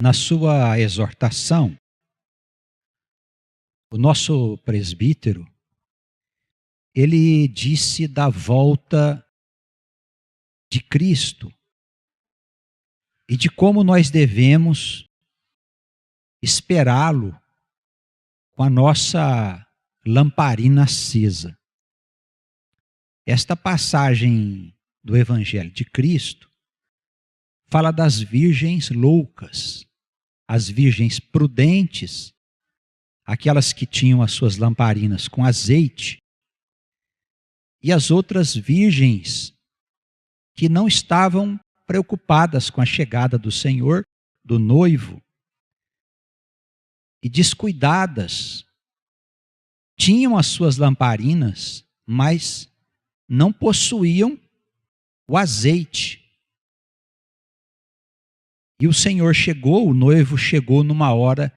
Na sua exortação, o nosso presbítero, ele disse da volta de Cristo e de como nós devemos esperá-lo com a nossa lamparina acesa. Esta passagem do Evangelho de Cristo fala das virgens loucas, as virgens prudentes, aquelas que tinham as suas lamparinas com azeite, e as outras virgens que não estavam preocupadas com a chegada do Senhor, do noivo, e descuidadas. Tinham as suas lamparinas, mas não possuíam o azeite. E o Senhor chegou, o noivo chegou numa hora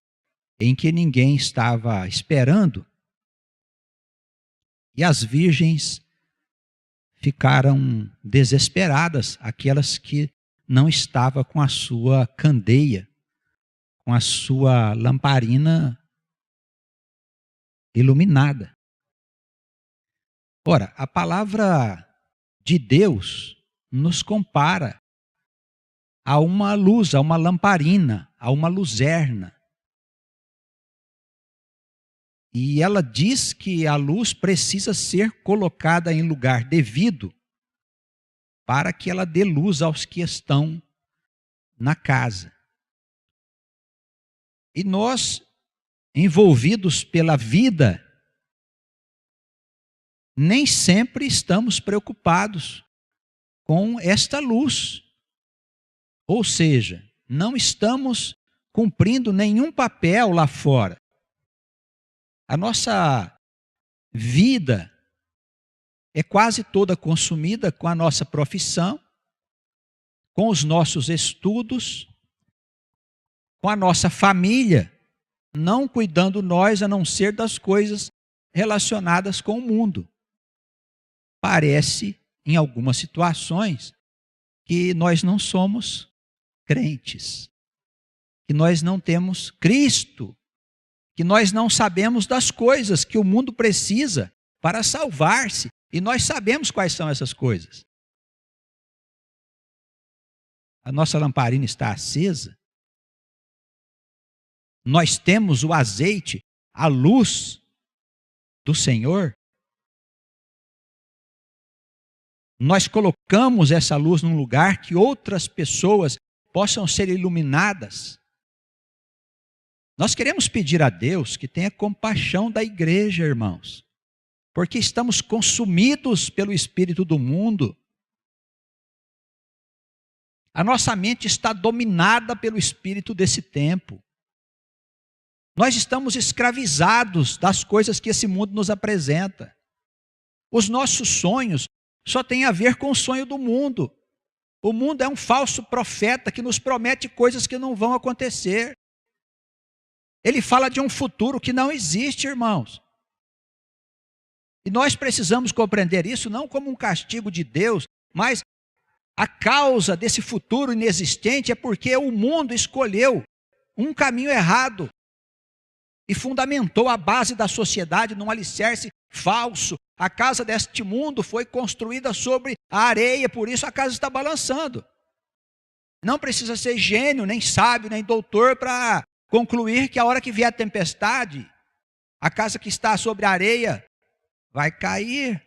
em que ninguém estava esperando. E as virgens ficaram desesperadas, aquelas que não estavam com a sua candeia, com a sua lamparina iluminada. Ora, a palavra de Deus nos compara a uma luz, a uma lamparina, a uma luzerna. E ela diz que a luz precisa ser colocada em lugar devido para que ela dê luz aos que estão na casa. E nós, envolvidos pela vida, nem sempre estamos preocupados com esta luz. Ou seja, não estamos cumprindo nenhum papel lá fora. A nossa vida é quase toda consumida com a nossa profissão, com os nossos estudos, com a nossa família, não cuidando nós a não ser das coisas relacionadas com o mundo. Parece, em algumas situações, que nós não somos crentes, que nós não temos Cristo, que nós não sabemos das coisas que o mundo precisa para salvar-se, e nós sabemos quais são essas coisas. A nossa lamparina está acesa, nós temos o azeite, a luz do Senhor. Nós colocamos essa luz num lugar que outras pessoas possam ser iluminadas. Nós queremos pedir a Deus que tenha compaixão da igreja, irmãos, porque estamos consumidos pelo espírito do mundo. A nossa mente está dominada pelo espírito desse tempo. Nós estamos escravizados das coisas que esse mundo nos apresenta. Os nossos sonhos só têm a ver com o sonho do mundo. O mundo é um falso profeta que nos promete coisas que não vão acontecer. Ele fala de um futuro que não existe, irmãos. E nós precisamos compreender isso não como um castigo de Deus, mas a causa desse futuro inexistente é porque o mundo escolheu um caminho errado e fundamentou a base da sociedade num alicerce falso. A casa deste mundo foi construída sobre a areia, por isso a casa está balançando. Não precisa ser gênio, nem sábio, nem doutor para concluir que a hora que vier a tempestade, a casa que está sobre a areia vai cair.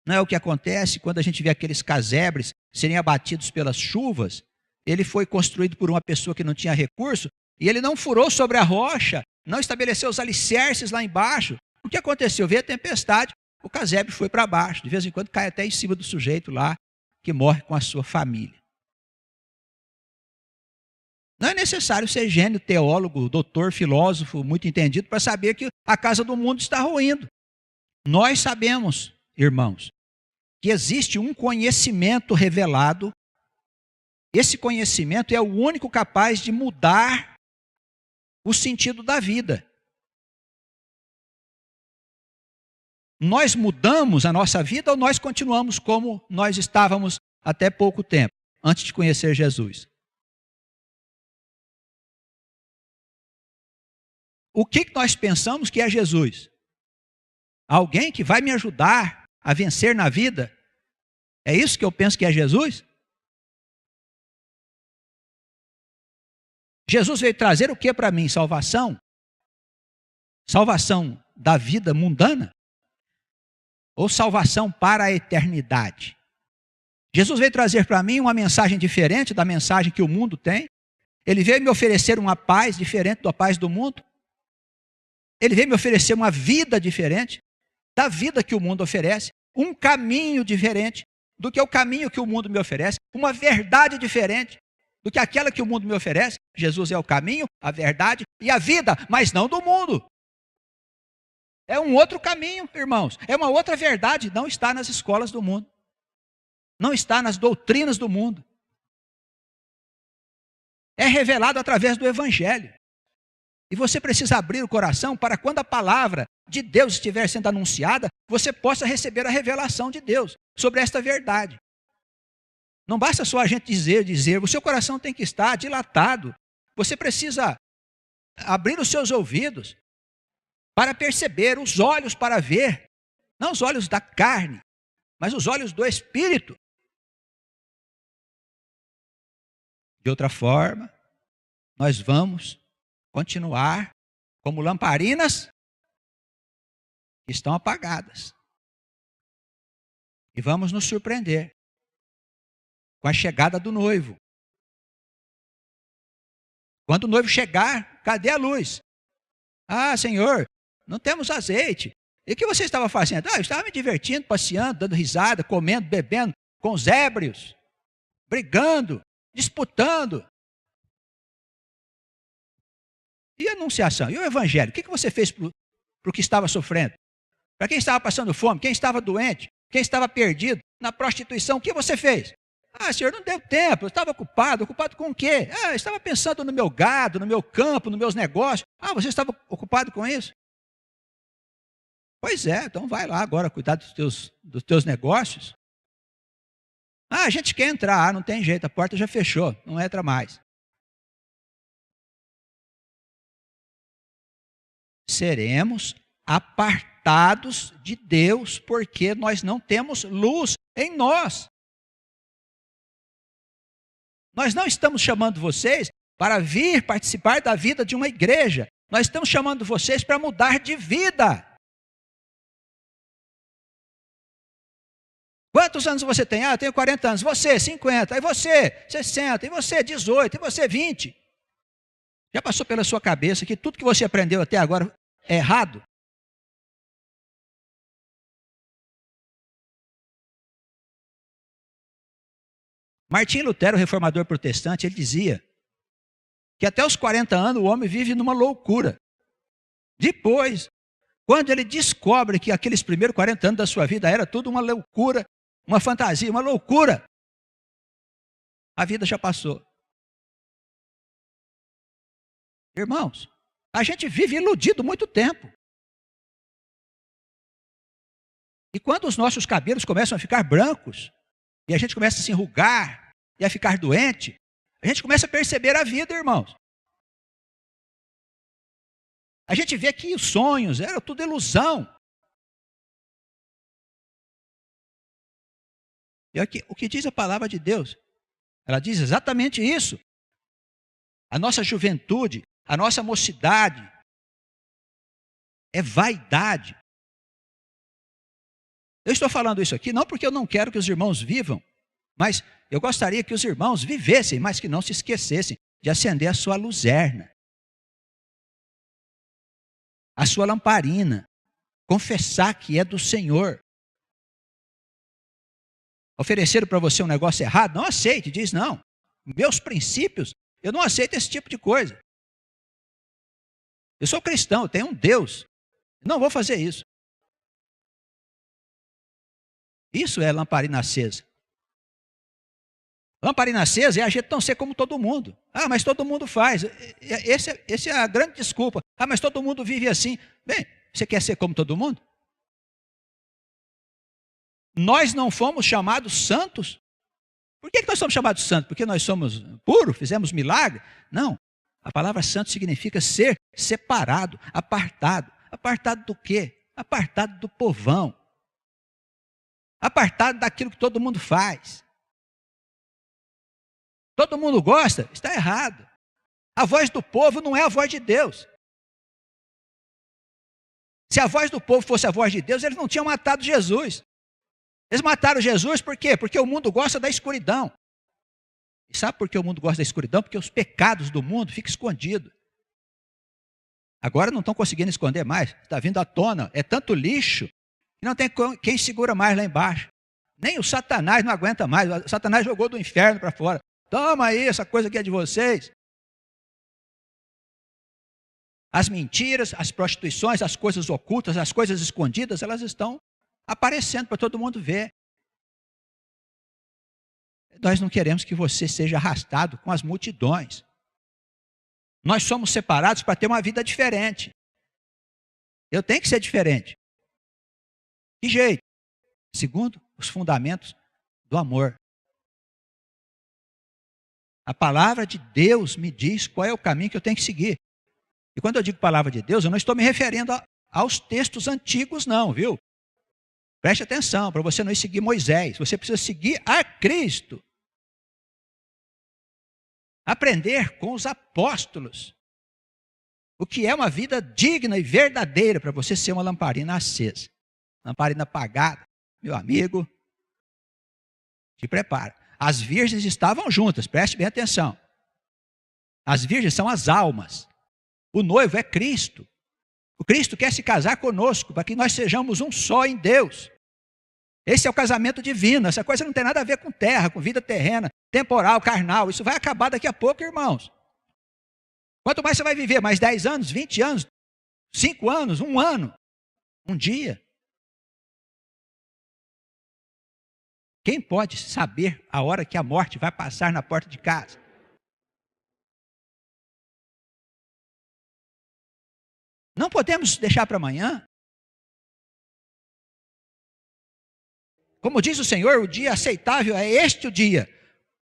Não é o que acontece quando a gente vê aqueles casebres serem abatidos pelas chuvas? Ele foi construído por uma pessoa que não tinha recurso, e ele não furou sobre a rocha, não estabeleceu os alicerces lá embaixo. O que aconteceu? Veio a tempestade, o casebre foi para baixo. De vez em quando cai até em cima do sujeito lá, que morre com a sua família. Não é necessário ser gênio, teólogo, doutor, filósofo, muito entendido, para saber que a casa do mundo está ruindo. Nós sabemos, irmãos, que existe um conhecimento revelado. Esse conhecimento é o único capaz de mudar o sentido da vida. Nós mudamos a nossa vida ou nós continuamos como nós estávamos até pouco tempo, antes de conhecer Jesus? o que nós pensamos que é Jesus? Alguém que vai me ajudar a vencer na vida? É isso que eu penso que é Jesus? Jesus veio trazer o que para mim? Salvação? Salvação da vida mundana? Ou salvação para a eternidade? Jesus veio trazer para mim uma mensagem diferente da mensagem que o mundo tem. Ele veio me oferecer uma paz diferente da paz do mundo. Ele veio me oferecer uma vida diferente da vida que o mundo oferece. Um caminho diferente do que o caminho que o mundo me oferece. Uma verdade diferente do que aquela que o mundo me oferece. Jesus é o caminho, a verdade e a vida, mas não do mundo. É um outro caminho, irmãos. É uma outra verdade. Não está nas escolas do mundo. Não está nas doutrinas do mundo. É revelado através do Evangelho. E você precisa abrir o coração para quando a palavra de Deus estiver sendo anunciada, você possa receber a revelação de Deus sobre esta verdade. Não basta só a gente dizer, o seu coração tem que estar dilatado. Você precisa abrir os seus ouvidos para perceber, os olhos para ver, não os olhos da carne, mas os olhos do Espírito. De outra forma, nós vamos continuar como lamparinas que estão apagadas. E vamos nos surpreender com a chegada do noivo. Quando o noivo chegar, cadê a luz? Ah, Senhor, não temos azeite. E o que você estava fazendo? Eu estava me divertindo, passeando, dando risada, comendo, bebendo com os ébrios, brigando, disputando. E a anunciação? E o evangelho? O que você fez para o que estava sofrendo? Para quem estava passando fome? Quem estava doente? Quem estava perdido? Na prostituição? O que você fez? Ah, Senhor, não deu tempo. Eu estava ocupado. Ocupado com o quê? Ah, eu estava pensando no meu gado, no meu campo, nos meus negócios. Ah, você estava ocupado com isso? Pois é, então vai lá agora cuidar dos teus negócios. Ah, a gente quer entrar. Ah, não tem jeito, a porta já fechou. Não entra mais. Seremos apartados de Deus porque nós não temos luz em nós. Nós não estamos chamando vocês para vir participar da vida de uma igreja. Nós estamos chamando vocês para mudar de vida. Quantos anos você tem? Ah, eu tenho 40 anos. Você, 50. E você, 60. E você, 18. E você, 20. Já passou pela sua cabeça que tudo que você aprendeu até agora é errado? Martim Lutero, o reformador protestante, ele dizia que até os 40 anos o homem vive numa loucura. Depois, quando ele descobre que aqueles primeiros 40 anos da sua vida era tudo uma loucura, uma fantasia, uma loucura, a vida já passou. Irmãos, a gente vive iludido muito tempo. E quando os nossos cabelos começam a ficar brancos, e a gente começa a se enrugar, e a ficar doente, a gente começa a perceber a vida, irmãos. A gente vê que os sonhos eram tudo ilusão. E aqui, o que diz a palavra de Deus? Ela diz exatamente isso. A nossa juventude, a nossa mocidade é vaidade. Eu estou falando isso aqui não porque eu não quero que os irmãos vivam, mas eu gostaria que os irmãos vivessem, mas que não se esquecessem de acender a sua luzerna, a sua lamparina, confessar que é do Senhor. Ofereceram para você um negócio errado? Não aceite, diz não. Meus princípios, eu não aceito esse tipo de coisa. Eu sou cristão, eu tenho um Deus. Não vou fazer isso. Isso é lamparina acesa. Lamparina acesa é a gente não ser como todo mundo. Ah, mas todo mundo faz. Essa é a grande desculpa. Ah, mas todo mundo vive assim. Bem, você quer ser como todo mundo? Nós não fomos chamados santos. Por que nós somos chamados santos? Porque nós somos puros, fizemos milagre? Não. A palavra santo significa ser separado, apartado. Apartado do quê? Apartado do povão. Apartado daquilo que todo mundo faz. Todo mundo gosta? Está errado. A voz do povo não é a voz de Deus. Se a voz do povo fosse a voz de Deus, eles não tinham matado Jesus. Eles mataram Jesus por quê? Porque o mundo gosta da escuridão. E sabe por que o mundo gosta da escuridão? Porque os pecados do mundo ficam escondidos. Agora não estão conseguindo esconder mais. Está vindo à tona. É tanto lixo que não tem quem segura mais lá embaixo. Nem o Satanás não aguenta mais. O Satanás jogou do inferno para fora. Toma aí, essa coisa aqui é de vocês. As mentiras, as prostituições, as coisas ocultas, as coisas escondidas, elas estão aparecendo para todo mundo ver. Nós não queremos que você seja arrastado com as multidões. Nós somos separados para ter uma vida diferente. Eu tenho que ser diferente. Que jeito? Segundo os fundamentos do amor. A palavra de Deus me diz qual é o caminho que eu tenho que seguir. E quando eu digo palavra de Deus, eu não estou me referindo aos textos antigos não, viu? Preste atenção, para você não seguir Moisés, você precisa seguir a Cristo. Aprender com os apóstolos. O que é uma vida digna e verdadeira para você ser uma lamparina acesa. Lamparina apagada, meu amigo, te prepara. As virgens estavam juntas, preste bem atenção. As virgens são as almas. O noivo é Cristo. O Cristo quer se casar conosco, para que nós sejamos um só em Deus. Esse é o casamento divino. Essa coisa não tem nada a ver com terra, com vida terrena, temporal, carnal. Isso vai acabar daqui a pouco, irmãos. Quanto mais você vai viver? Mais 10 anos, 20 anos, 5 anos, 1 ano, um dia. Quem pode saber a hora que a morte vai passar na porta de casa? Não podemos deixar para amanhã. Como diz o Senhor, o dia aceitável é este o dia.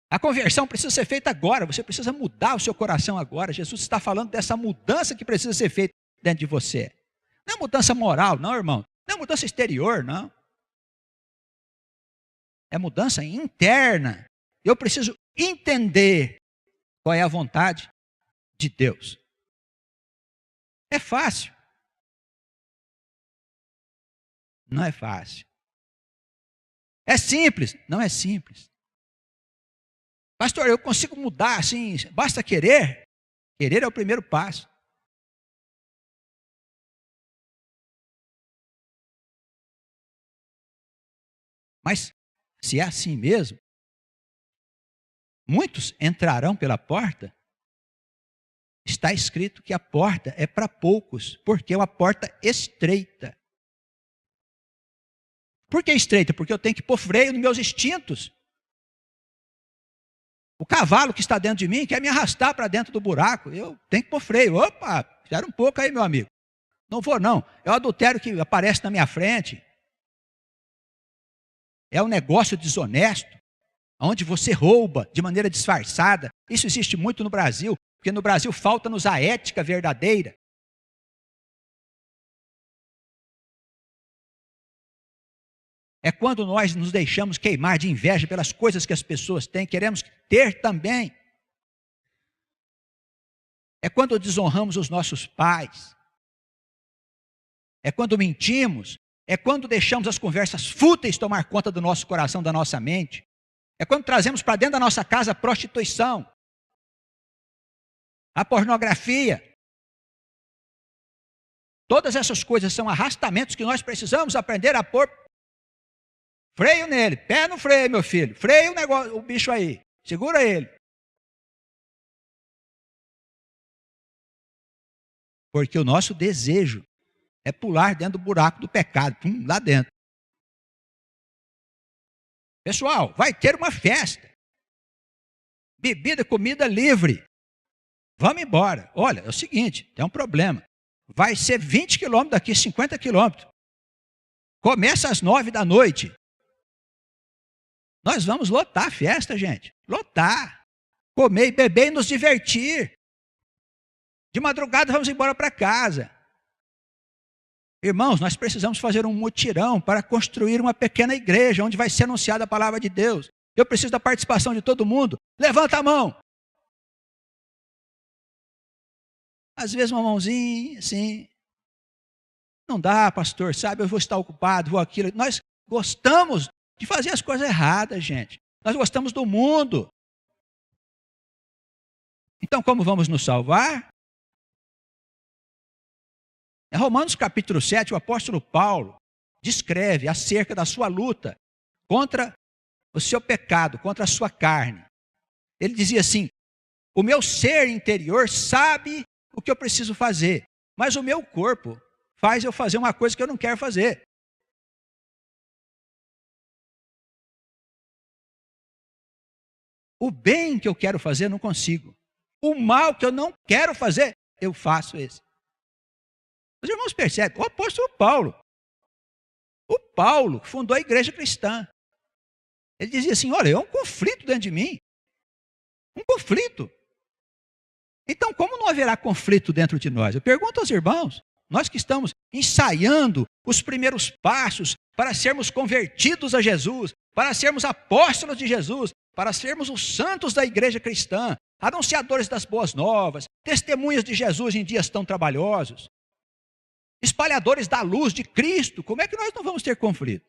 A conversão precisa ser feita agora. Você precisa mudar o seu coração agora. Jesus está falando dessa mudança que precisa ser feita dentro de você. Não é mudança moral, não, irmão. Não é mudança exterior, não. É mudança interna. Eu preciso entender qual é a vontade de Deus. É fácil? Não é fácil. É simples? Não é simples. Pastor, eu consigo mudar assim, basta querer? Querer é o primeiro passo. Mas, se é assim mesmo, muitos entrarão pela porta. Está escrito que a porta é para poucos, porque é uma porta estreita. Por que estreita? Porque eu tenho que pôr freio nos meus instintos. O cavalo que está dentro de mim quer me arrastar para dentro do buraco. Eu tenho que pôr freio. Opa, espera um pouco aí, meu amigo. Não vou não. É o adultério que aparece na minha frente. É um negócio desonesto, onde você rouba de maneira disfarçada. Isso existe muito no Brasil, porque no Brasil falta-nos a ética verdadeira. É quando nós nos deixamos queimar de inveja pelas coisas que as pessoas têm, queremos ter também. É quando desonramos os nossos pais. É quando mentimos. É quando deixamos as conversas fúteis tomar conta do nosso coração, da nossa mente. É quando trazemos para dentro da nossa casa a prostituição, a pornografia. Todas essas coisas são arrastamentos que nós precisamos aprender a pôr freio nele. Pé no freio, meu filho. Freia o negócio, o bicho aí. Segura ele. Porque o nosso desejo é pular dentro do buraco do pecado. Pum, lá dentro. Pessoal, vai ter uma festa. Bebida, comida livre. Vamos embora. Olha, é o seguinte, tem um problema. Vai ser 20 quilômetros daqui, 50 quilômetros. Começa às 9 da noite. Nós vamos lotar a festa, gente. Lotar. Comer e beber e nos divertir. De madrugada vamos embora para casa. Irmãos, nós precisamos fazer um mutirão para construir uma pequena igreja onde vai ser anunciada a palavra de Deus. Eu preciso da participação de todo mundo. Levanta a mão. Às vezes uma mãozinha, assim. Não dá, pastor, sabe, eu vou estar ocupado, vou aquilo. Nós gostamos de fazer as coisas erradas, gente. Nós gostamos do mundo. Então, como vamos nos salvar? Em Romanos capítulo 7, o apóstolo Paulo descreve acerca da sua luta contra o seu pecado, contra a sua carne. Ele dizia assim: o meu ser interior sabe o que eu preciso fazer, mas o meu corpo faz eu fazer uma coisa que eu não quero fazer. O bem que eu quero fazer, eu não consigo. O mal que eu não quero fazer, eu faço esse. Os irmãos percebem, o apóstolo Paulo, que fundou a igreja cristã, ele dizia assim: olha, é um conflito dentro de mim. Um conflito. Então, como não haverá conflito dentro de nós? Eu pergunto aos irmãos, nós que estamos ensaiando os primeiros passos para sermos convertidos a Jesus, para sermos apóstolos de Jesus, para sermos os santos da igreja cristã, anunciadores das boas novas, testemunhas de Jesus em dias tão trabalhosos, espalhadores da luz de Cristo, como é que nós não vamos ter conflito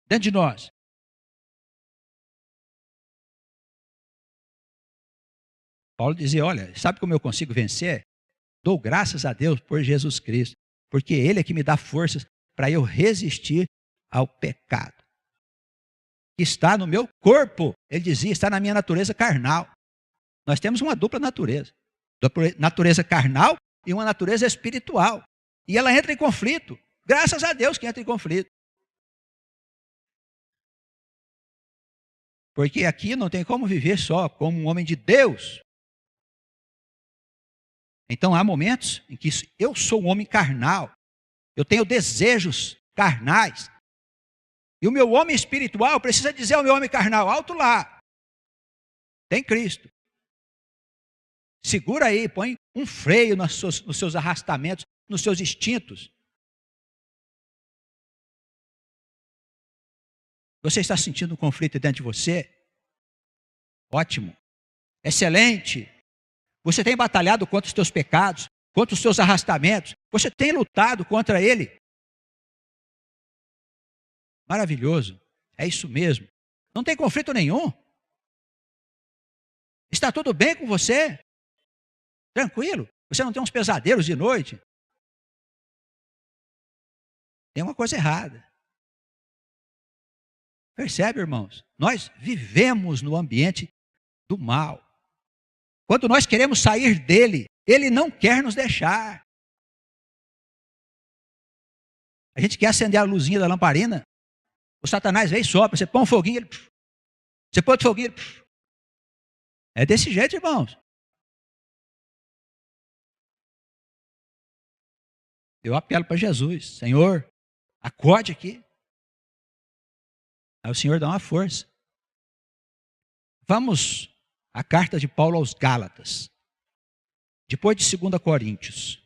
dentro de nós? Paulo dizia: olha, sabe como eu consigo vencer? Dou graças a Deus por Jesus Cristo, porque Ele é que me dá forças para eu resistir ao pecado que está no meu corpo. Ele dizia, está na minha natureza carnal. Nós temos uma dupla natureza, natureza carnal e uma natureza espiritual, e ela entra em conflito. Graças a Deus que entra em conflito, porque aqui não tem como viver só como um homem de Deus. Então há momentos em que eu sou um homem carnal, eu tenho desejos carnais, e o meu homem espiritual precisa dizer ao meu homem carnal: alto lá, tem Cristo. Segura aí, põe um freio nos seus arrastamentos, nos seus instintos. Você está sentindo um conflito dentro de você? Ótimo, excelente. Você tem batalhado contra os teus pecados, contra os seus arrastamentos. Você tem lutado contra ele. Maravilhoso, é isso mesmo. Não tem conflito nenhum. Está tudo bem com você? Tranquilo? Você não tem uns pesadelos de noite? Tem uma coisa errada. Percebe, irmãos? Nós vivemos no ambiente do mal. Quando nós queremos sair dele, ele não quer nos deixar. A gente quer acender a luzinha da lamparina, o Satanás vem e sopra, você põe um foguinho, ele... você põe outro foguinho, ele... É desse jeito, irmãos. Eu apelo para Jesus: Senhor, acorde aqui. Aí o Senhor dá uma força. Vamos à carta de Paulo aos Gálatas, depois de 2 Coríntios,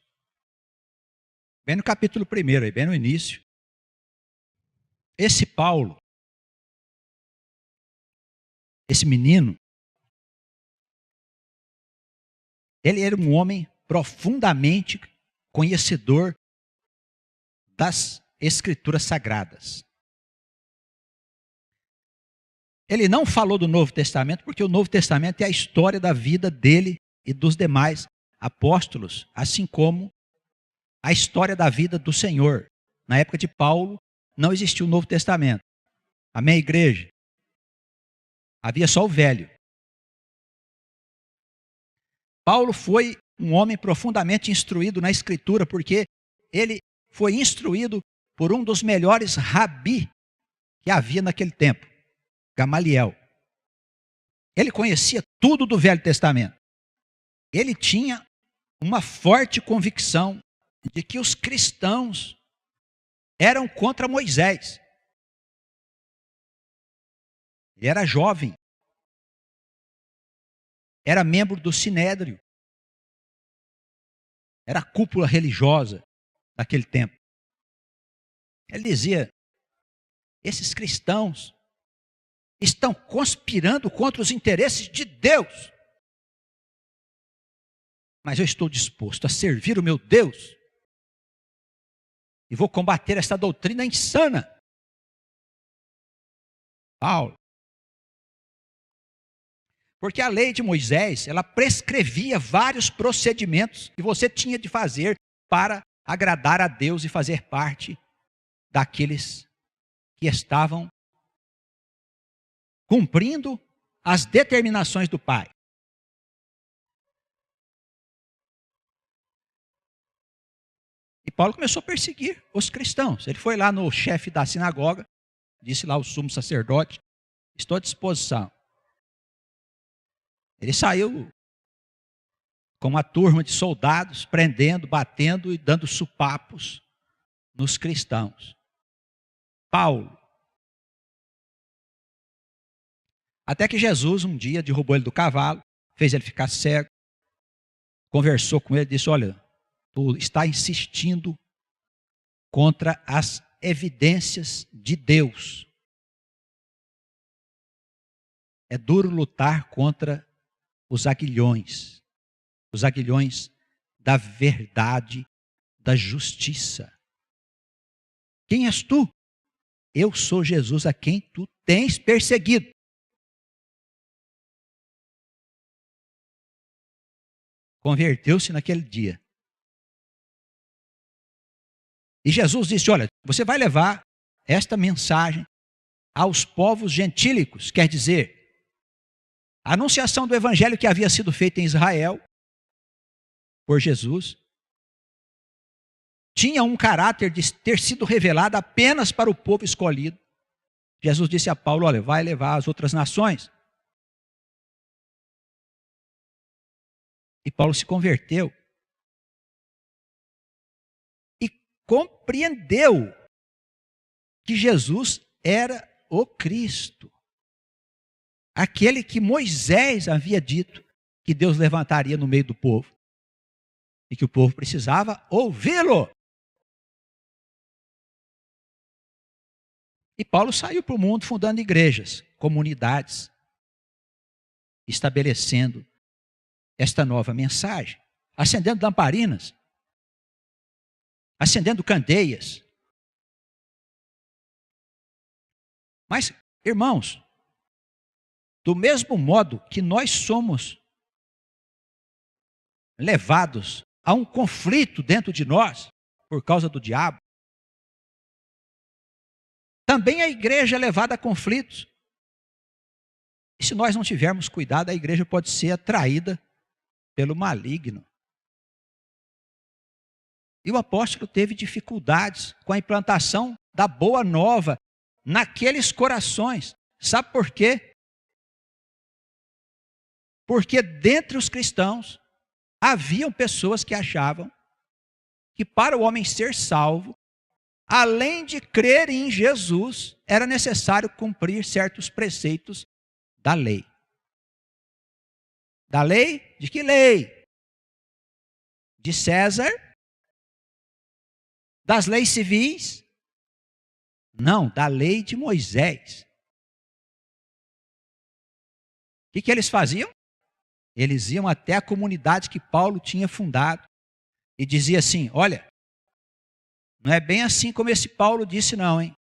bem no capítulo 1, aí, bem no início. Esse Paulo, esse menino, ele era um homem profundamente conhecedor das Escrituras Sagradas. Ele não falou do Novo Testamento, porque o Novo Testamento é a história da vida dele e dos demais apóstolos, assim como a história da vida do Senhor. Na época de Paulo, não existia o Novo Testamento. Amém, igreja? Havia só o Velho. Paulo foi um homem profundamente instruído na Escritura, porque ele foi instruído por um dos melhores rabi que havia naquele tempo, Gamaliel. Ele conhecia tudo do Velho Testamento. Ele tinha uma forte convicção de que os cristãos eram contra Moisés. Ele era jovem, era membro do Sinédrio, Era a cúpula religiosa daquele tempo. Ele dizia: esses cristãos estão conspirando contra os interesses de Deus. Mas eu estou disposto a servir o meu Deus e vou combater essa doutrina insana. Paulo. Porque a lei de Moisés, ela prescrevia vários procedimentos que você tinha de fazer para agradar a Deus e fazer parte daqueles que estavam cumprindo as determinações do Pai. E Paulo começou a perseguir os cristãos. Ele foi lá no chefe da sinagoga, disse lá o sumo sacerdote: estou à disposição. Ele saiu com uma turma de soldados, prendendo, batendo e dando supapos nos cristãos. Paulo. Até que Jesus um dia derrubou ele do cavalo, fez ele ficar cego, conversou com ele e disse: olha, tu está insistindo contra as evidências de Deus. É duro lutar contra os aguilhões da verdade, da justiça. Quem és tu? Eu sou Jesus a quem tu tens perseguido. Converteu-se naquele dia. E Jesus disse: olha, você vai levar esta mensagem aos povos gentílicos, quer dizer, a anunciação do evangelho que havia sido feita em Israel por Jesus tinha um caráter de ter sido revelado apenas para o povo escolhido. Jesus disse a Paulo: olha, vai levar às outras nações. E Paulo se converteu e compreendeu que Jesus era o Cristo, aquele que Moisés havia dito que Deus levantaria no meio do povo e que o povo precisava ouvi-lo. E Paulo saiu para o mundo fundando igrejas, comunidades, estabelecendo esta nova mensagem, acendendo lamparinas, acendendo candeias. Mas, irmãos, do mesmo modo que nós somos levados a um conflito dentro de nós, por causa do diabo, também a igreja é levada a conflitos. E se nós não tivermos cuidado, a igreja pode ser atraída pelo maligno. E o apóstolo teve dificuldades com a implantação da boa nova naqueles corações. Sabe por quê? Porque dentre os cristãos haviam pessoas que achavam que para o homem ser salvo, além de crer em Jesus, era necessário cumprir certos preceitos da lei. Da lei? De que lei? De César? Das leis civis? Não, da lei de Moisés. O que eles faziam? Eles iam até a comunidade que Paulo tinha fundado e dizia assim: olha, não é bem assim como esse Paulo disse não, hein?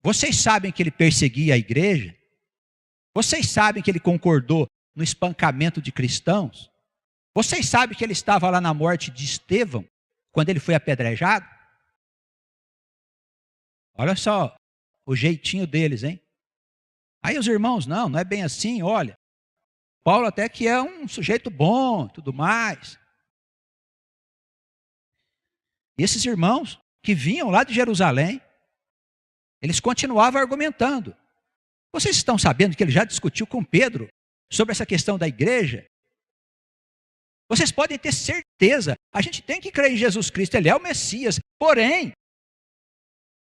Vocês sabem que ele perseguia a igreja? Vocês sabem que ele concordou no espancamento de cristãos? Vocês sabem que ele estava lá na morte de Estevão, quando ele foi apedrejado? Olha só o jeitinho deles, hein? Aí os irmãos: não é bem assim, olha. Paulo até que é um sujeito bom, tudo mais. E esses irmãos que vinham lá de Jerusalém, eles continuavam argumentando. Vocês estão sabendo que ele já discutiu com Pedro sobre essa questão da igreja? Vocês podem ter certeza, a gente tem que crer em Jesus Cristo, ele é o Messias. Porém,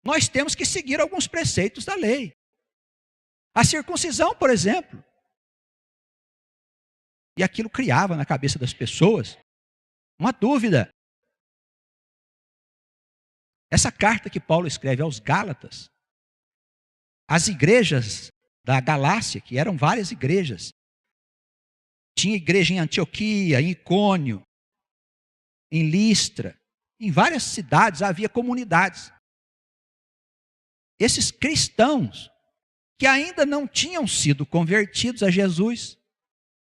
nós temos que seguir alguns preceitos da lei. A circuncisão, por exemplo. E aquilo criava na cabeça das pessoas uma dúvida. Essa carta que Paulo escreve aos Gálatas, as igrejas da Galácia, que eram várias igrejas, tinha igreja em Antioquia, em Icônio, em Listra, em várias cidades havia comunidades. Esses cristãos que ainda não tinham sido convertidos a Jesus,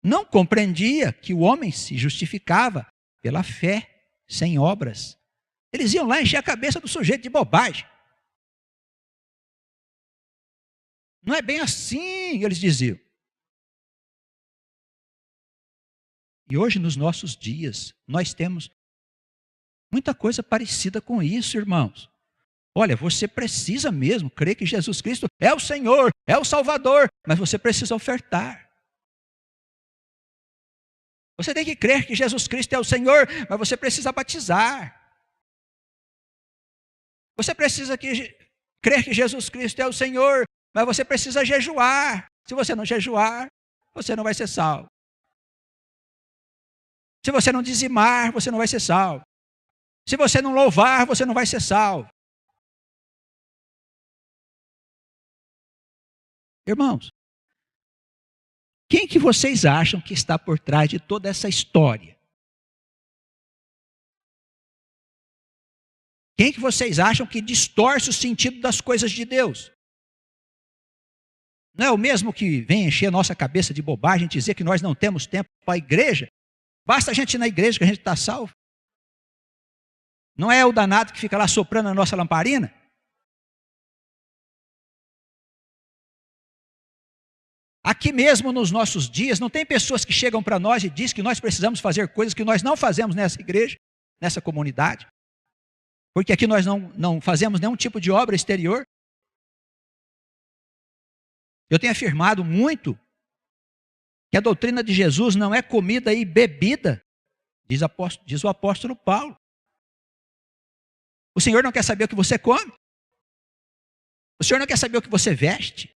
não compreendia que o homem se justificava pela fé, sem obras. Eles iam lá encher a cabeça do sujeito de bobagem. Não é bem assim, eles diziam. E hoje, nos nossos dias, nós temos muita coisa parecida com isso, irmãos. Olha, você precisa mesmo crer que Jesus Cristo é o Senhor, é o Salvador, mas você precisa ofertar. Você tem que crer que Jesus Cristo é o Senhor, mas você precisa batizar. Você precisa crer que Jesus Cristo é o Senhor, mas você precisa jejuar. Se você não jejuar, você não vai ser salvo. Se você não dizimar, você não vai ser salvo. Se você não louvar, você não vai ser salvo. Irmãos, quem que vocês acham que está por trás de toda essa história? Quem que vocês acham que distorce o sentido das coisas de Deus? Não é o mesmo que vem encher a nossa cabeça de bobagem, dizer que nós não temos tempo para a igreja? Basta a gente ir na igreja que a gente está salvo. Não é o danado que fica lá soprando a nossa lamparina? Aqui mesmo nos nossos dias, não tem pessoas que chegam para nós e dizem que nós precisamos fazer coisas que nós não fazemos nessa igreja, nessa comunidade. Porque aqui nós não fazemos nenhum tipo de obra exterior. Eu tenho afirmado muito que a doutrina de Jesus não é comida e bebida, diz o apóstolo Paulo. O Senhor não quer saber o que você come. O Senhor não quer saber o que você veste.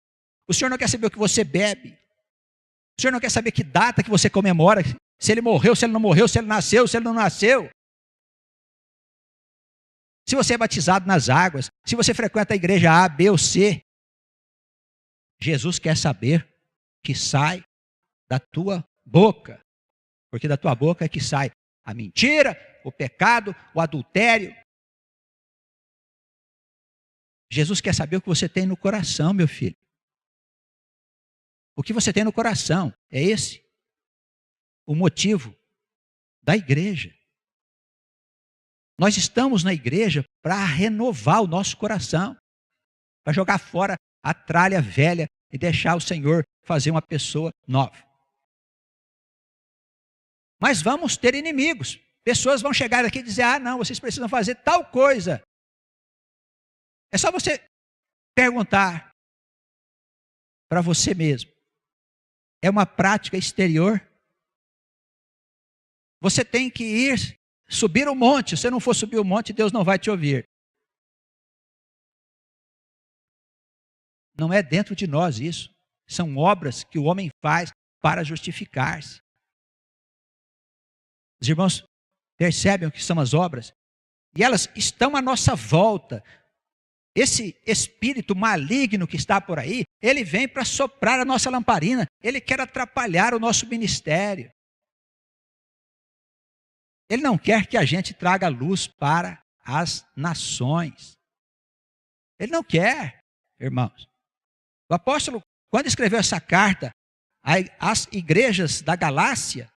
O Senhor não quer saber o que você bebe. O Senhor não quer saber que data que você comemora, se ele morreu, se ele não morreu, se ele nasceu, se ele não nasceu. Se você é batizado nas águas, se você frequenta a igreja A, B ou C. Jesus quer saber que sai da tua boca. Porque da tua boca é que sai a mentira, o pecado, o adultério. Jesus quer saber o que você tem no coração, meu filho. O que você tem no coração é esse o motivo da igreja. Nós estamos na igreja para renovar o nosso coração, para jogar fora a tralha velha e deixar o Senhor fazer uma pessoa nova. Mas vamos ter inimigos. Pessoas vão chegar aqui e dizer: ah, não, vocês precisam fazer tal coisa. É só você perguntar para você mesmo. É uma prática exterior? Você tem que ir subir o monte. Se você não for subir o monte, Deus não vai te ouvir. Não é dentro de nós isso. São obras que o homem faz para justificar-se. Os irmãos percebem o que são as obras? E elas estão à nossa volta. Esse espírito maligno que está por aí, ele vem para soprar a nossa lamparina. Ele quer atrapalhar o nosso ministério. Ele não quer que a gente traga luz para as nações. Ele não quer, irmãos. O apóstolo, quando escreveu essa carta às igrejas da Galácia,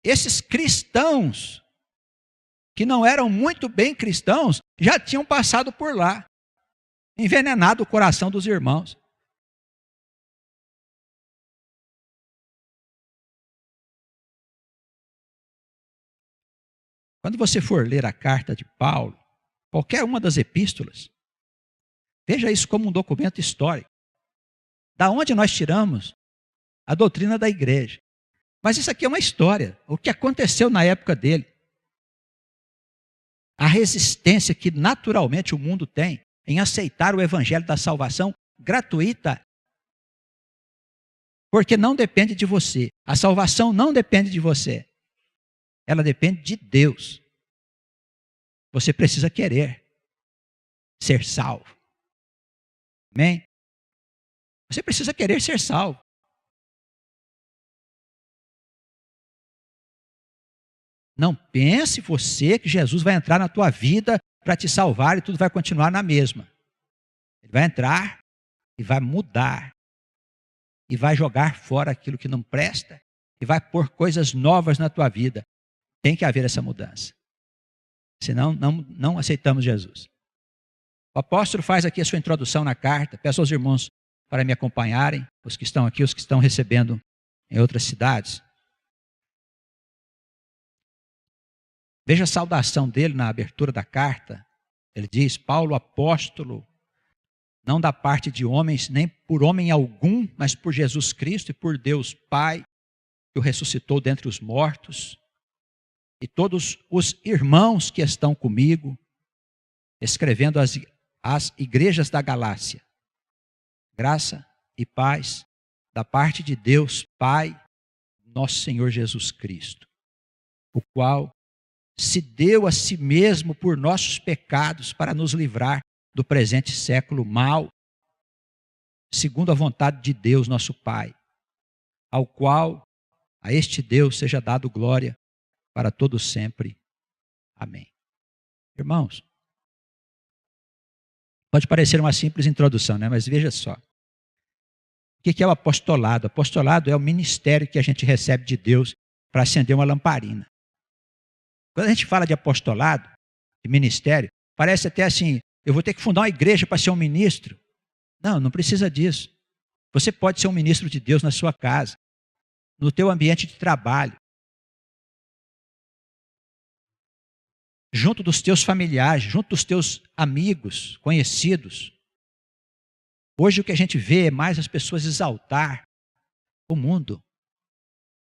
esses cristãos que não eram muito bem cristãos, já tinham passado por lá, envenenado o coração dos irmãos. Quando você for ler a carta de Paulo, qualquer uma das epístolas, veja isso como um documento histórico. Da onde nós tiramos a doutrina da igreja. Mas isso aqui é uma história, o que aconteceu na época dele. A resistência que naturalmente o mundo tem em aceitar o evangelho da salvação gratuita. Porque não depende de você. A salvação não depende de você. ela depende de Deus. Você precisa querer ser salvo. Amém? Você precisa querer ser salvo. Não pense você que Jesus vai entrar na tua vida para te salvar e tudo vai continuar na mesma. Ele vai entrar e vai mudar. E vai jogar fora aquilo que não presta. E vai pôr coisas novas na tua vida. Tem que haver essa mudança. Senão, não aceitamos Jesus. O apóstolo faz aqui a sua introdução na carta. Peço aos irmãos para me acompanharem, os que estão aqui, os que estão recebendo em outras cidades. Veja a saudação dele na abertura da carta. Ele diz: Paulo, apóstolo, não da parte de homens, nem por homem algum, mas por Jesus Cristo e por Deus Pai, que o ressuscitou dentre os mortos, e todos os irmãos que estão comigo, escrevendo às igrejas da Galácia. Graça e paz da parte de Deus Pai, nosso Senhor Jesus Cristo, o qual se deu a si mesmo por nossos pecados para nos livrar do presente século mau, segundo a vontade de Deus, nosso Pai, ao qual a este Deus seja dado glória para todos sempre. Amém. Irmãos, pode parecer uma simples introdução, né? Mas veja só. O que é o apostolado? O apostolado é o ministério que a gente recebe de Deus para acender uma lamparina. Quando a gente fala de apostolado, de ministério, parece até assim, eu vou ter que fundar uma igreja para ser um ministro. Não, não precisa disso. Você pode ser um ministro de Deus na sua casa, no teu ambiente de trabalho, junto dos teus familiares, junto dos teus amigos, conhecidos. Hoje o que a gente vê é mais as pessoas exaltar o mundo.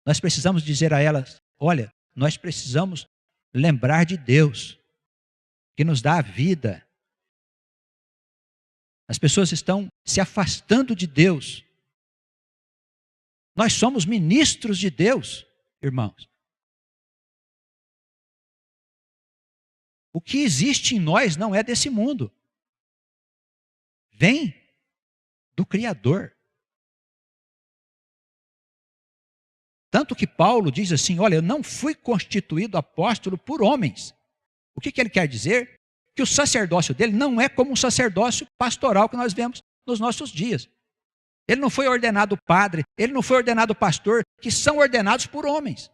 Nós precisamos dizer a elas, olha, nós precisamos lembrar de Deus, que nos dá a vida. As pessoas estão se afastando de Deus. Nós somos ministros de Deus, irmãos. O que existe em nós não é desse mundo. Vem do Criador. Tanto que Paulo diz assim, olha, eu não fui constituído apóstolo por homens. O que ele quer dizer? Que o sacerdócio dele não é como um sacerdócio pastoral que nós vemos nos nossos dias. Ele não foi ordenado padre, ele não foi ordenado pastor, que são ordenados por homens.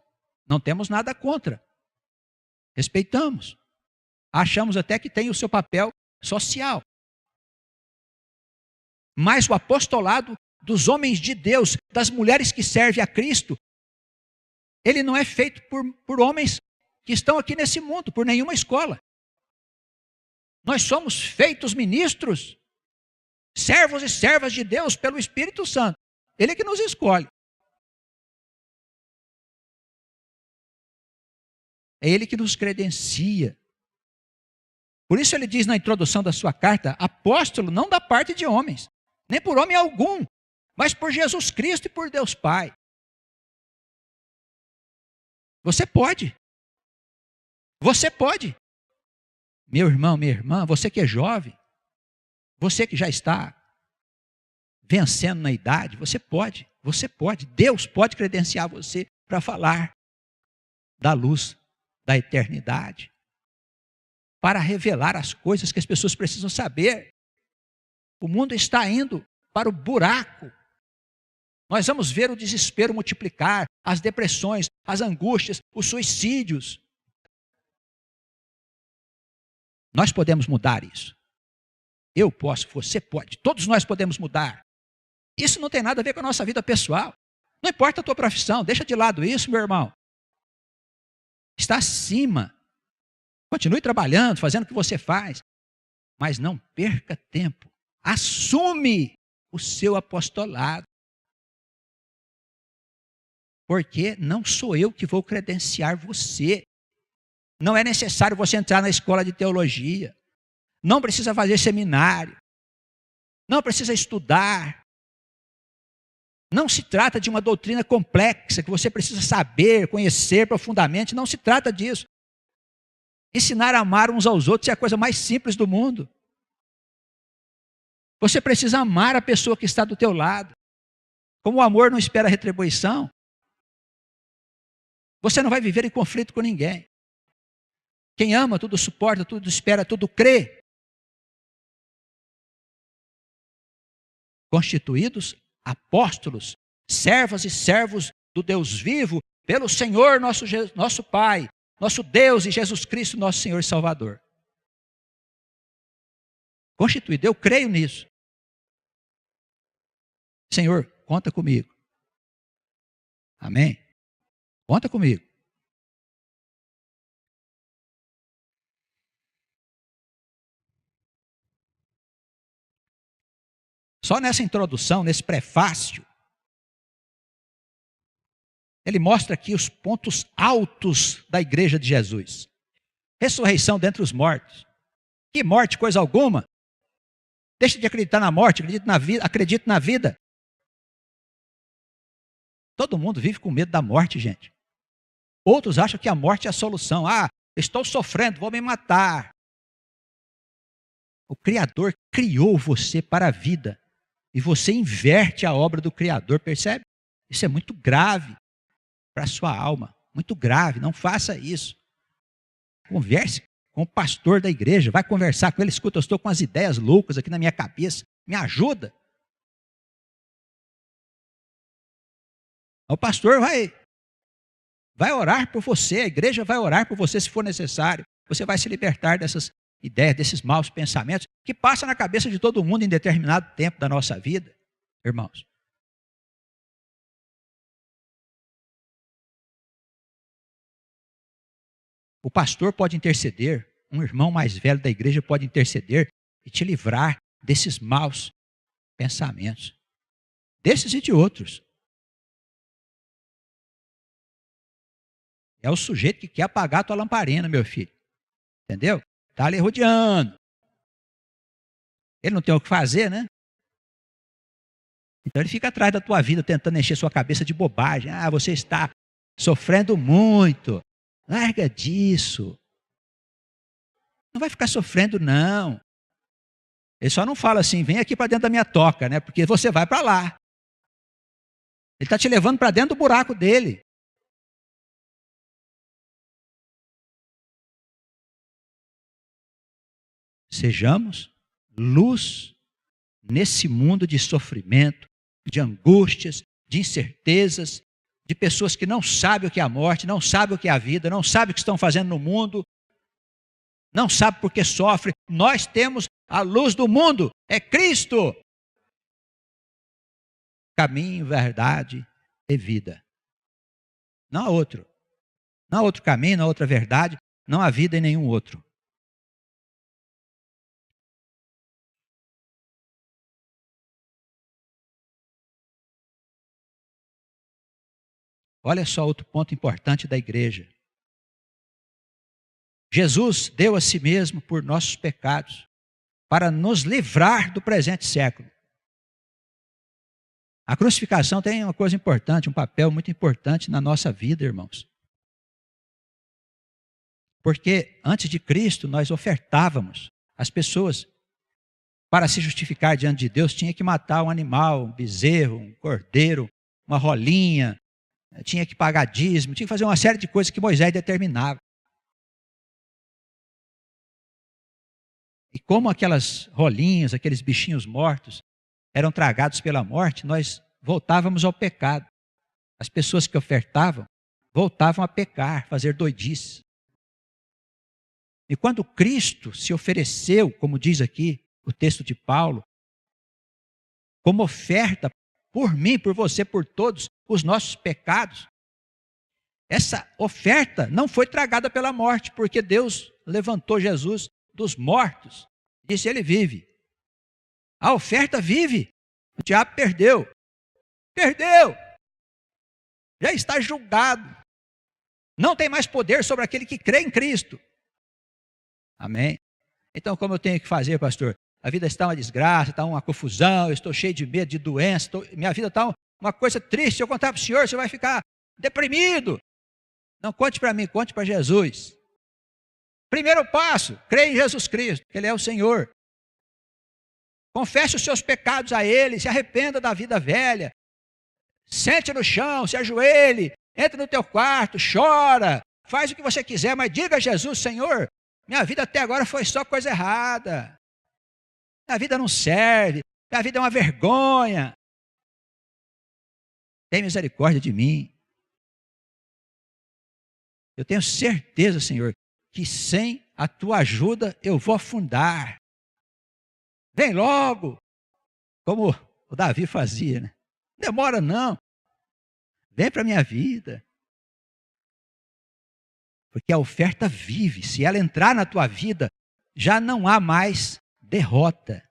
Não temos nada contra. Respeitamos. Achamos até que tem o seu papel social. Mas o apostolado dos homens de Deus, das mulheres que servem a Cristo, ele não é feito por homens que estão aqui nesse mundo, por nenhuma escola. Nós somos feitos ministros, servos e servas de Deus pelo Espírito Santo. Ele é que nos escolhe. É Ele que nos credencia. Por isso ele diz na introdução da sua carta, apóstolo não da parte de homens, nem por homem algum, mas por Jesus Cristo e por Deus Pai. Você pode. Você pode. Meu irmão, minha irmã, você que é jovem, você que já está vencendo na idade, você pode. Você pode. Deus pode credenciar você para falar da luz da eternidade, para revelar as coisas que as pessoas precisam saber. O mundo está indo para o buraco. Nós vamos ver o desespero multiplicar, as depressões, as angústias, os suicídios. Nós podemos mudar isso. Eu posso, você pode, todos nós podemos mudar. Isso não tem nada a ver com a nossa vida pessoal. Não importa a tua profissão, deixa de lado isso, meu irmão. Está acima. Continue trabalhando, fazendo o que você faz, mas não perca tempo. Assume o seu apostolado. Porque não sou eu que vou credenciar você. Não é necessário você entrar na escola de teologia. Não precisa fazer seminário. Não precisa estudar. Não se trata de uma doutrina complexa que você precisa saber, conhecer profundamente. Não se trata disso. Ensinar a amar uns aos outros é a coisa mais simples do mundo. Você precisa amar a pessoa que está do teu lado. Como o amor não espera retribuição, você não vai viver em conflito com ninguém. Quem ama, tudo suporta, tudo espera, tudo crê. Constituídos apóstolos, servas e servos do Deus vivo, pelo Senhor nosso Pai, nosso Deus e Jesus Cristo, nosso Senhor e Salvador. Constituído, eu creio nisso. Senhor, conta comigo. Amém? Conta comigo. Só nessa introdução, nesse prefácio, ele mostra aqui os pontos altos da igreja de Jesus. Ressurreição dentre os mortos. Que morte, coisa alguma. Deixa de acreditar na morte, acredite na vida. Todo mundo vive com medo da morte, gente. Outros acham que a morte é a solução. Ah, estou sofrendo, vou me matar. O Criador criou você para a vida. E você inverte a obra do Criador, percebe? Isso é muito grave para a sua alma. Muito grave, não faça isso. Converse com o pastor da igreja, vai conversar com ele. Escuta, eu estou com as ideias loucas aqui na minha cabeça. Me ajuda. O pastor vai orar por você, a igreja vai orar por você se for necessário. Você vai se libertar dessas ideias, desses maus pensamentos que passam na cabeça de todo mundo em determinado tempo da nossa vida, irmãos. O pastor pode interceder, um irmão mais velho da igreja pode interceder e te livrar desses maus pensamentos, desses e de outros. É o sujeito que quer apagar a tua lamparina, meu filho. Entendeu? Está ali rodeando. Ele não tem o que fazer, né? Então ele fica atrás da tua vida tentando encher sua cabeça de bobagem. Ah, você está sofrendo muito. Larga disso. Não vai ficar sofrendo, não. Ele só não fala assim, vem aqui para dentro da minha toca, né? Porque você vai para lá. Ele está te levando para dentro do buraco dele. Sejamos luz nesse mundo de sofrimento, de angústias, de incertezas, de pessoas que não sabem o que é a morte, não sabem o que é a vida, não sabem o que estão fazendo no mundo, não sabem por que sofrem. Nós temos a luz do mundo, é Cristo. Caminho, verdade e vida. Não há outro. Não há outro caminho, não há outra verdade, não há vida em nenhum outro. Olha só outro ponto importante da igreja. Jesus deu a si mesmo por nossos pecados, para nos livrar do presente século. A crucificação tem uma coisa importante, um papel muito importante na nossa vida, irmãos. Porque antes de Cristo nós ofertávamos as pessoas. Para se justificar diante de Deus, tinha que matar um animal, um bezerro, um cordeiro, uma rolinha, tinha que pagar dízimo, tinha que fazer uma série de coisas que Moisés determinava. E como aquelas rolinhas, aqueles bichinhos mortos, eram tragados pela morte, nós voltávamos ao pecado. As pessoas que ofertavam, voltavam a pecar, fazer doidices. E quando Cristo se ofereceu, como diz aqui o texto de Paulo, como oferta por mim, por você, por todos os nossos pecados, essa oferta não foi tragada pela morte, porque Deus levantou Jesus dos mortos, disse: ele vive. A oferta vive. O diabo perdeu. Perdeu. Já está julgado. Não tem mais poder sobre aquele que crê em Cristo. Amém? Então, como eu tenho que fazer, pastor? A vida está uma desgraça, está uma confusão, eu estou cheio de medo, de doença, minha vida está uma coisa triste. Se eu contar para o senhor, você vai ficar deprimido. Não conte para mim, conte para Jesus. Primeiro passo, creia em Jesus Cristo, que Ele é o Senhor. Confesse os seus pecados a Ele, se arrependa da vida velha. Sente no chão, se ajoelhe, entra no teu quarto, chora, faz o que você quiser, mas diga a Jesus: Senhor, minha vida até agora foi só coisa errada. Minha vida não serve, minha vida é uma vergonha. Tem misericórdia de mim. Eu tenho certeza, Senhor, que sem a tua ajuda eu vou afundar. Vem logo, como o Davi fazia, né? Não demora não. Vem para a minha vida. Porque a oferta vive. Se ela entrar na tua vida, já não há mais derrota.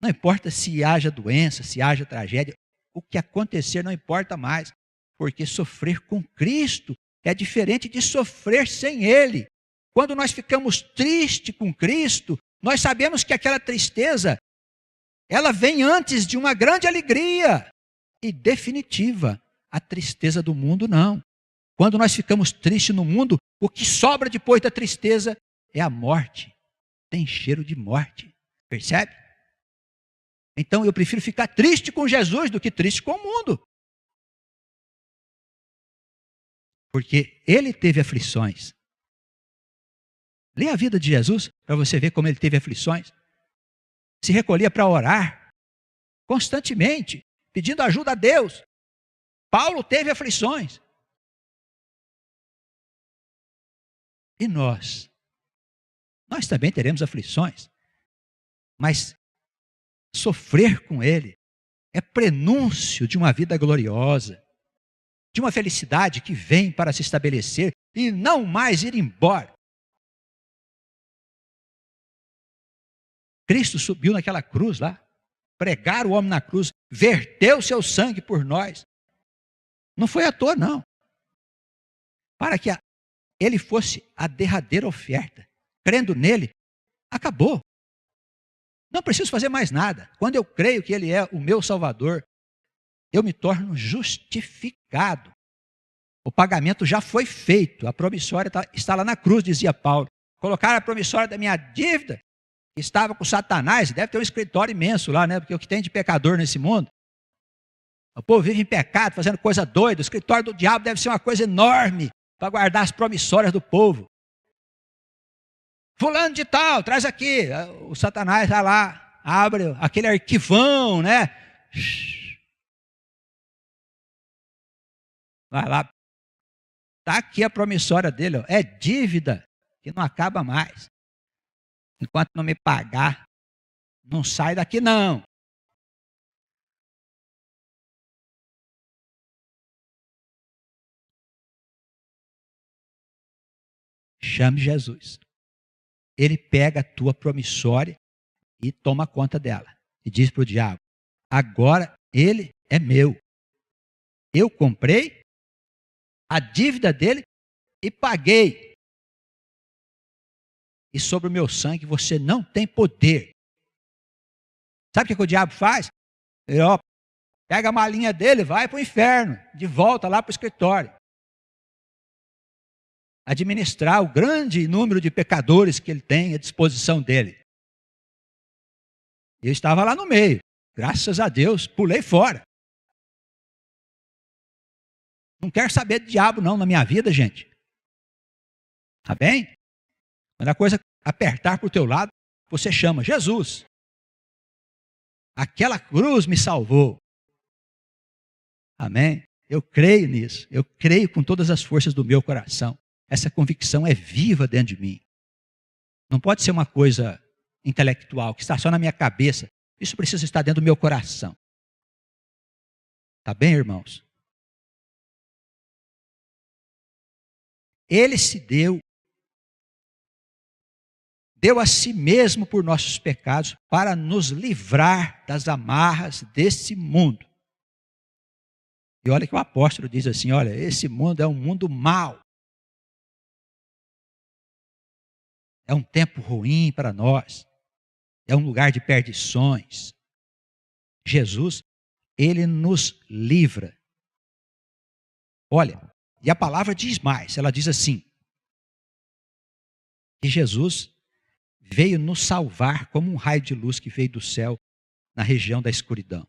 Não importa se haja doença, se haja tragédia. O que acontecer não importa mais. Porque sofrer com Cristo é diferente de sofrer sem Ele. Quando nós ficamos tristes com Cristo, nós sabemos que aquela tristeza, ela vem antes de uma grande alegria. E definitiva, a tristeza do mundo não. Quando nós ficamos tristes no mundo, o que sobra depois da tristeza é a morte. Tem cheiro de morte, percebe? Então eu prefiro ficar triste com Jesus do que triste com o mundo. Porque Ele teve aflições. Lê a vida de Jesus para você ver como Ele teve aflições. Se recolhia para orar constantemente, pedindo ajuda a Deus. Paulo teve aflições. E nós? Nós também teremos aflições. Mas sofrer com Ele é prenúncio de uma vida gloriosa, de uma felicidade que vem para se estabelecer e não mais ir embora. Cristo subiu naquela cruz lá, pregaram o homem na cruz, verteu seu sangue por nós. Não foi à toa, não. Para que Ele fosse a derradeira oferta. Crendo nele, acabou. Não preciso fazer mais nada. Quando eu creio que Ele é o meu Salvador, eu me torno justificado. O pagamento já foi feito. A promissória está lá na cruz, dizia Paulo. Colocaram a promissória da minha dívida. Estava com Satanás, deve ter um escritório imenso lá, né? Porque o que tem de pecador nesse mundo? O povo vive em pecado, fazendo coisa doida. O escritório do diabo deve ser uma coisa enorme para guardar as promissórias do povo. Fulano de tal, traz aqui. O Satanás vai lá, abre aquele arquivão, né? Vai lá. Está aqui a promissória dele, ó. É dívida que não acaba mais. Enquanto não me pagar, não sai daqui não. Chame Jesus. Ele pega a tua promissória e toma conta dela. E diz para o diabo: agora ele é meu. Eu comprei a dívida dele e paguei. E sobre o meu sangue você não tem poder. Sabe o que o diabo faz? Ele, ó, pega a malinha dele, vai para o inferno, de volta lá para o escritório. Administrar o grande número de pecadores que ele tem à disposição dele. Eu estava lá no meio. Graças a Deus, pulei fora. Não quero saber de diabo não na minha vida, gente. Tá bem? Quando a coisa apertar para o teu lado, você chama Jesus. Aquela cruz me salvou. Amém? Eu creio nisso. Eu creio com todas as forças do meu coração. Essa convicção é viva dentro de mim. Não pode ser uma coisa intelectual, que está só na minha cabeça. Isso precisa estar dentro do meu coração. Tá bem, irmãos? Ele se deu a si mesmo por nossos pecados para nos livrar das amarras desse mundo. E olha que o apóstolo diz assim, olha, esse mundo é um mundo mau. É um tempo ruim para nós. É um lugar de perdições. Jesus Ele nos livra. Olha, e a palavra diz mais, ela diz assim, que Jesus veio nos salvar como um raio de luz que veio do céu na região da escuridão.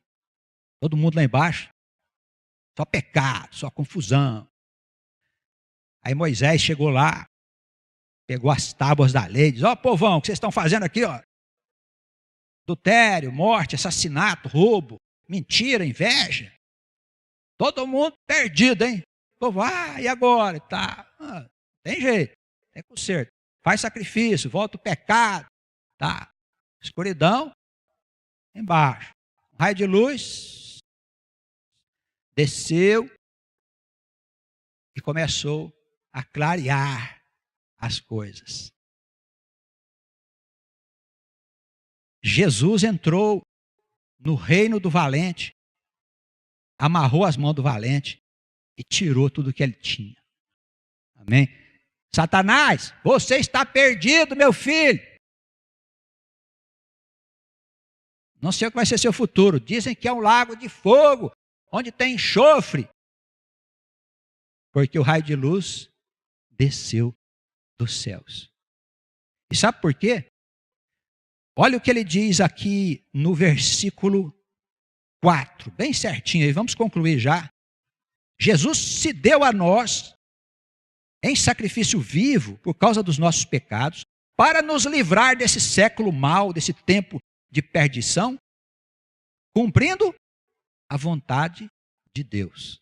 Todo mundo lá embaixo, só pecado, só confusão. Aí Moisés chegou lá, pegou as tábuas da lei, diz, ó povão, o que vocês estão fazendo aqui, ó? Adultério, morte, assassinato, roubo, mentira, inveja. Todo mundo perdido, hein? O povo, e agora? Tá, tem jeito, tem conserto. Faz sacrifício, volta o pecado, tá? Escuridão, embaixo. Um raio de luz, desceu e começou a clarear as coisas. Jesus entrou no reino do valente, amarrou as mãos do valente e tirou tudo que ele tinha. Amém? Satanás, você está perdido, meu filho. Não sei o que vai ser seu futuro. Dizem que é um lago de fogo, onde tem enxofre. Porque o raio de luz desceu dos céus. E sabe por quê? Olha o que ele diz aqui no versículo 4, bem certinho, aí vamos concluir já. Jesus se deu a nós em sacrifício vivo por causa dos nossos pecados, para nos livrar desse século mau, desse tempo de perdição, cumprindo a vontade de Deus.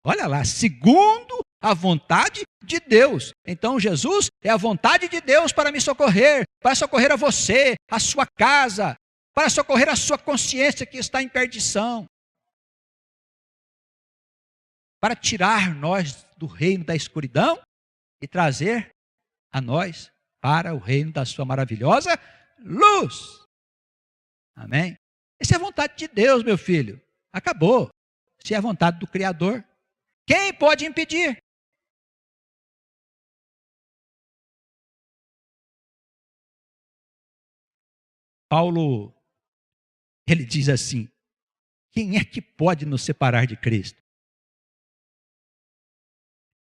Olha lá, segundo a vontade de Deus. Então Jesus é a vontade de Deus para me socorrer, para socorrer a você, a sua casa, para socorrer a sua consciência que está em perdição, para tirar nós do reino da escuridão e trazer a nós para o reino da sua maravilhosa luz. Amém? Essa é a vontade de Deus, meu filho. Acabou. Se é a vontade do Criador, quem pode impedir? Paulo, ele diz assim, quem é que pode nos separar de Cristo?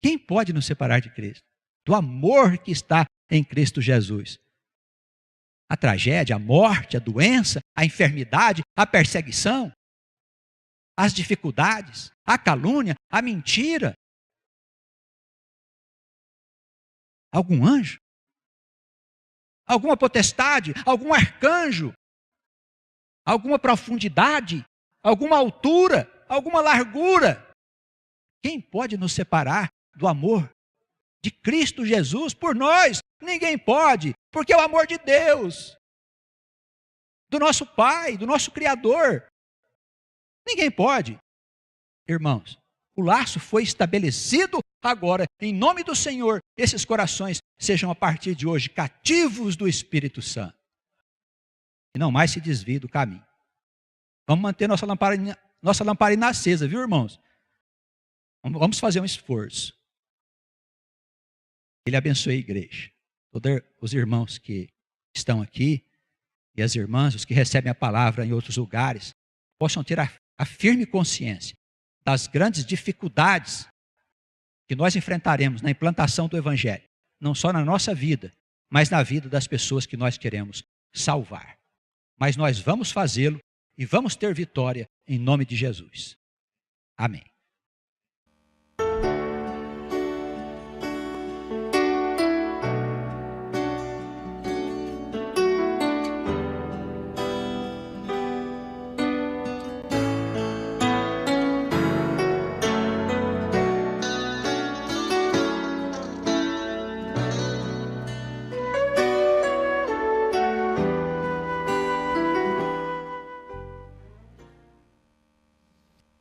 Quem pode nos separar de Cristo? Do amor que está em Cristo Jesus. A tragédia, a morte, a doença, a enfermidade, a perseguição, as dificuldades, a calúnia, a mentira. Algum anjo? Alguma potestade? Algum arcanjo? Alguma profundidade? Alguma altura? Alguma largura? Quem pode nos separar do amor de Cristo Jesus por nós? Ninguém pode, porque é o amor de Deus, do nosso Pai, do nosso Criador. Ninguém pode. Irmãos, o laço foi estabelecido agora, em nome do Senhor, esses corações sejam a partir de hoje cativos do Espírito Santo. E não mais se desvie do caminho. Vamos manter nossa lamparina acesa, viu, irmãos? Vamos fazer um esforço. Ele abençoe a igreja. Todos os irmãos que estão aqui e as irmãs, os que recebem a palavra em outros lugares, possam ter a firme consciência das grandes dificuldades que nós enfrentaremos na implantação do Evangelho, não só na nossa vida, mas na vida das pessoas que nós queremos salvar. Mas nós vamos fazê-lo e vamos ter vitória em nome de Jesus. Amém.